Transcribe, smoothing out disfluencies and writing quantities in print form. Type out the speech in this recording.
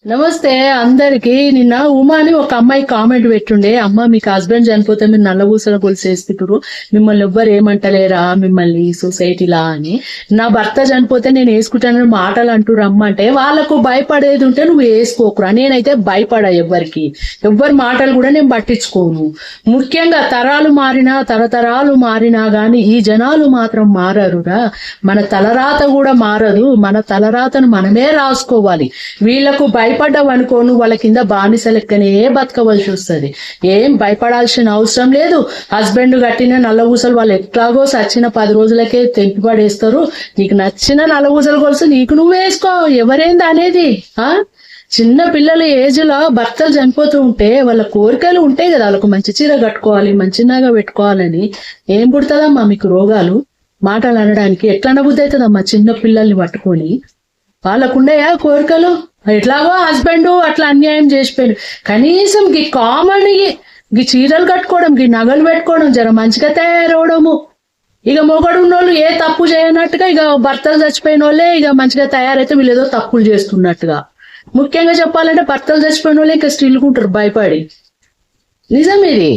నమస్తే అందరికి. నిన్న ఉమా అని ఒక అమ్మాయి కామెంట్ పెట్టుండే, అమ్మ మీకు హస్బెండ్ చనిపోతే మీరు నల్లబూసల గొలుసు వేసుకుంటారు, మిమ్మల్ని ఎవ్వరు ఏమంటలేరా మిమ్మల్ని సొసైటీలా అని. నా భర్త చనిపోతే నేను వేసుకుంటానని మాటలు అంటూ రమ్మంటే వాళ్ళకు భయపడేది ఉంటే నువ్వు వేసుకోకురా. నేనైతే భయపడా, ఎవ్వరి మాటలు కూడా నేను పట్టించుకోను. ముఖ్యంగా తరతరాలు మారినా గాని ఈ జనాలు మాత్రం మారరురా. మన తలరాత కూడా మారదు, మన తలరాతను మనమే రాసుకోవాలి. వీళ్లకు భయపడ్డావు అనుకో, నువ్వు వాళ్ళ కింద బానిస లెక్కనే బతకవలసి వస్తుంది. ఏం భయపడాల్సిన అవసరం లేదు. హస్బెండ్ కట్టిన నల్లబూసలు వాళ్ళు ఎట్లాగో సచ్చిన 10 రోజులకే తెంపి పడేస్తారు. నీకు నచ్చిన నల్లబూసలు కొలుసు నీకు నువ్వు వేసుకో, ఎవరేంది అనేది. చిన్న పిల్లల ఏజ్ లో భర్తలు చనిపోతూ ఉంటే వాళ్ళ కోరికలు ఉంటాయి కదా, వాళ్ళకు మంచి చీర కట్టుకోవాలి, మంచి నగ పెట్టుకోవాలని. ఏం పుడుతుందమ్మా మీకు రోగాలు? మాటలు అనడానికి ఎట్లా అనబుద్ధి అవుతుందమ్మా చిన్న పిల్లల్ని పట్టుకొని? వాళ్ళకుండయా కోరికలు? ఎట్లాగో హస్బెండ్ అట్లా అన్యాయం చేసిపోయాడు. కనీసం గీ కామన్ గీ చీరలు కట్టుకోవడం, గీ నగలు పెట్టుకోవడం, జర మంచిగా తయారవడము. ఇక మొగడు ఉన్నోళ్ళు ఏ తప్పు చేయనట్టుగా, ఇక భర్తలు చచ్చిపోయిన వాళ్ళే ఇక మంచిగా తయారైతే వీళ్ళు ఏదో తప్పులు చేస్తున్నట్టుగా. ముఖ్యంగా చెప్పాలంటే భర్తలు చచ్చిపోయిన వాళ్ళే ఇక స్టిల్కుంటారు భయపడి. నిజం ఇది.